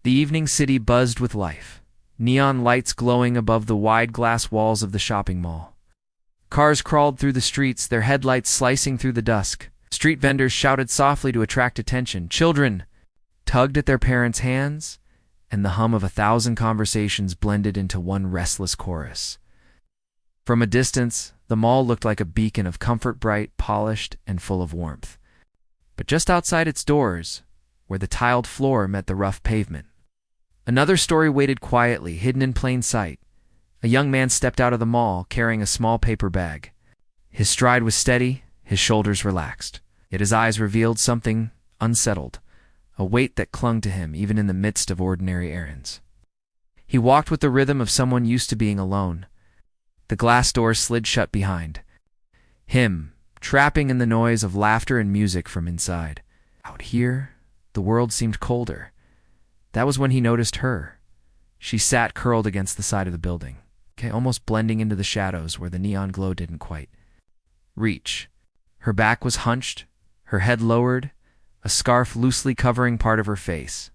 The evening city buzzed with life, neon lights glowing above the wide glass walls of the shopping mall. Cars crawled through the streets, their headlights slicing through the dusk. Street vendors shouted softly to attract attention. Children tugged at their parents' hands, and the hum of 1,000 conversations blended into one restless chorus. From a distance, the mall looked like a beacon of comfort, bright, polished, and full of warmth. But just outside its doors, where the tiled floor met the rough pavement, another story waited quietly, hidden in plain sight. A young man stepped out of the mall, carrying a small paper bag. His stride was steady, his shoulders relaxed, yet his eyes revealed something unsettled, a weight that clung to him even in the midst of ordinary errands. He walked with the rhythm of someone used to being alone. The glass doors slid shut behind him, trapping in the noise of laughter and music from inside. Out here, the world seemed colder. That was when he noticed her. She sat curled against the side of the building, almost blending into the shadows where the neon glow didn't quite reach. Her back was hunched, her head lowered, a scarf loosely covering part of her face.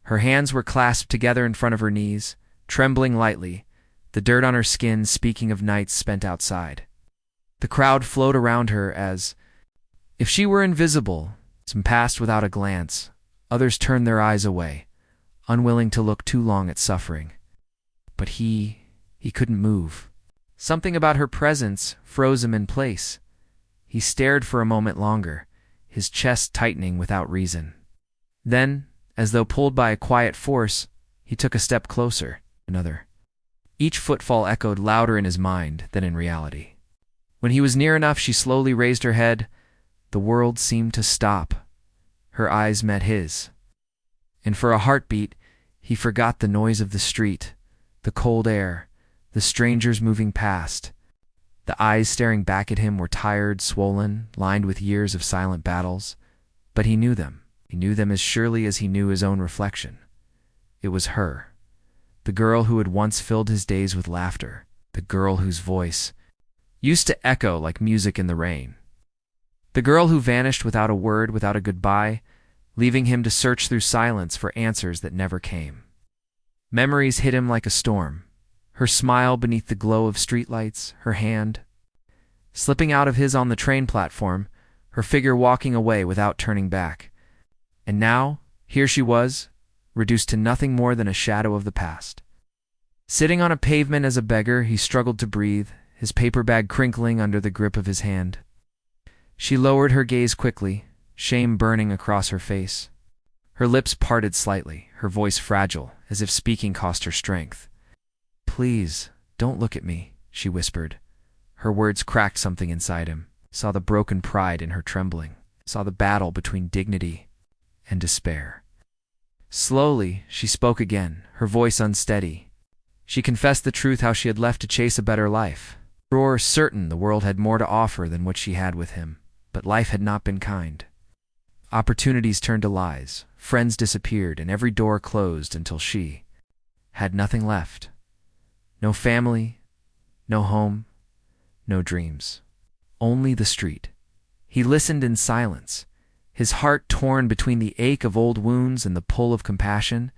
Her hands were clasped together in front of her knees, trembling lightly, the dirt on her skin speaking of nights spent outside. The crowd flowed around her as if she were invisible. Some passed without a glance, others turned their eyes away, unwilling to look too long at suffering. But he couldn't move. Something about her presence froze him in place. He stared for a moment longer, his chest tightening without reason. Then, as though pulled by a quiet force, he took a step closer, another. Each footfall echoed louder in his mind than in reality. When he was near enough, she slowly raised her head. The world seemed to stop. Her eyes met his. And for a heartbeat, he forgot the noise of the street, the cold air, the strangers moving past. The eyes staring back at him were tired, swollen, lined with years of silent battles. But he knew them. He knew them as surely as he knew his own reflection. It was her. The girl who had once filled his days with laughter. The girl whose voice used to echo like music in the rain. The girl who vanished without a word, without a goodbye, leaving him to search through silence for answers that never came. Memories hit him like a storm. Her smile beneath the glow of streetlights, her hand slipping out of his on the train platform, her figure walking away without turning back. And now, here she was, reduced to nothing more than a shadow of the past. Sitting on a pavement as a beggar, he struggled to breathe, his paper bag crinkling under the grip of his hand. She lowered her gaze quickly, shame burning across her face. Her lips parted slightly, her voice fragile, as if speaking cost her strength. "Please, don't look at me," she whispered. Her words cracked something inside him, saw the broken pride in her trembling, saw the battle between dignity and despair. Slowly, she spoke again, her voice unsteady. She confessed the truth, how she had left to chase a better life. For certain the world had more to offer than what she had with him, but life had not been kind. Opportunities turned to lies, friends disappeared, and every door closed until she had nothing left. No family, no home, no dreams. Only the street. He listened in silence, his heart torn between the ache of old wounds and the pull of compassion.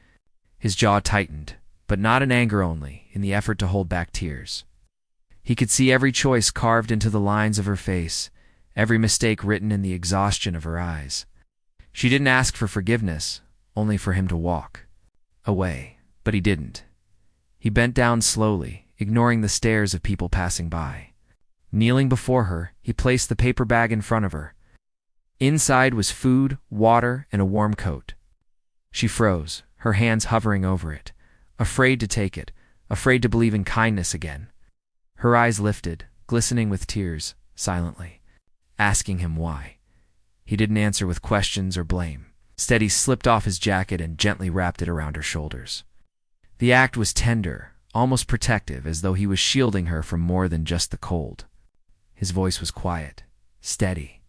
His jaw tightened, but not in anger only, in the effort to hold back tears. He could see every choice carved into the lines of her face, every mistake written in the exhaustion of her eyes. She didn't ask for forgiveness, only for him to walk away, but he didn't. He bent down slowly, ignoring the stares of people passing by. Kneeling before her, he placed the paper bag in front of her. Inside was food, water, and a warm coat. She froze, her hands hovering over it, afraid to take it, afraid to believe in kindness again. Her eyes lifted, glistening with tears, silently, asking him why. He didn't answer with questions or blame. Instead, he slipped off his jacket and gently wrapped it around her shoulders. The act was tender, almost protective, as though he was shielding her from more than just the cold. His voice was quiet, steady,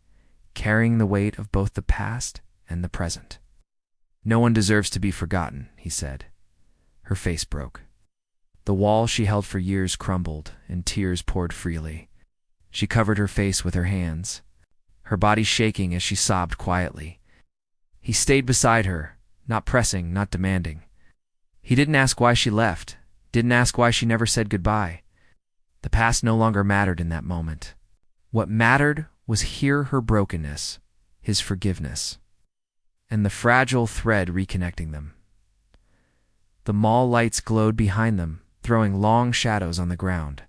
carrying the weight of both the past and the present. "No one deserves to be forgotten," he said. Her face broke. The wall she held for years crumbled, and tears poured freely. She covered her face with her hands, her body shaking as she sobbed quietly. He stayed beside her, not pressing, not demanding, He didn't ask why she left, didn't ask why she never said goodbye. The past no longer mattered in that moment. What mattered was here her brokenness, his forgiveness, and the fragile thread reconnecting them. The mall lights glowed behind them, throwing long shadows on the ground.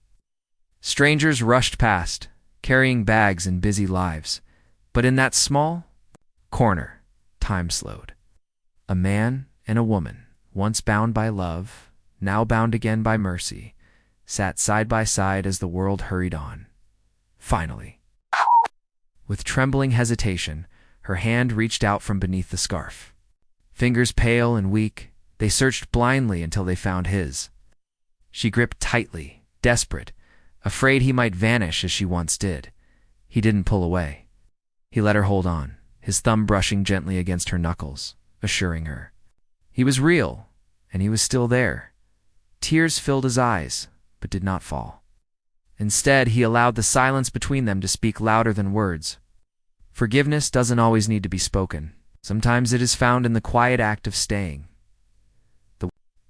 Strangers rushed past, carrying bags and busy lives, but in that small corner, time slowed. A man and a woman, once bound by love, now bound again by mercy, sat side by side as the world hurried on. Finally, with trembling hesitation, her hand reached out from beneath the scarf. Fingers pale and weak, they searched blindly until they found his. She gripped tightly, desperate, afraid he might vanish as she once did. He didn't pull away. He let her hold on, his thumb brushing gently against her knuckles, assuring her. He was real, and he was still there. Tears filled his eyes, but did not fall. Instead, he allowed the silence between them to speak louder than words. Forgiveness doesn't always need to be spoken. Sometimes it is found in the quiet act of staying. The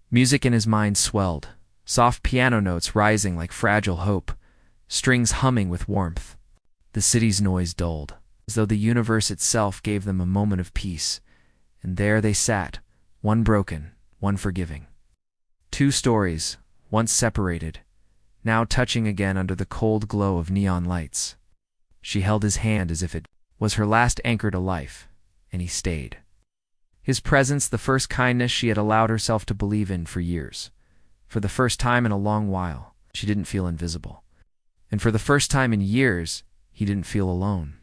music in his mind swelled, soft piano notes rising like fragile hope, strings humming with warmth. The city's noise dulled, as though the universe itself gave them a moment of peace, and there they sat, one broken, one forgiving. Two stories, once separated, now touching again under the cold glow of neon lights. She held his hand as if it was her last anchor to life, and he stayed. His presence, the first kindness she had allowed herself to believe in for years. For the first time in a long while, she didn't feel invisible. And for the first time in years, he didn't feel alone.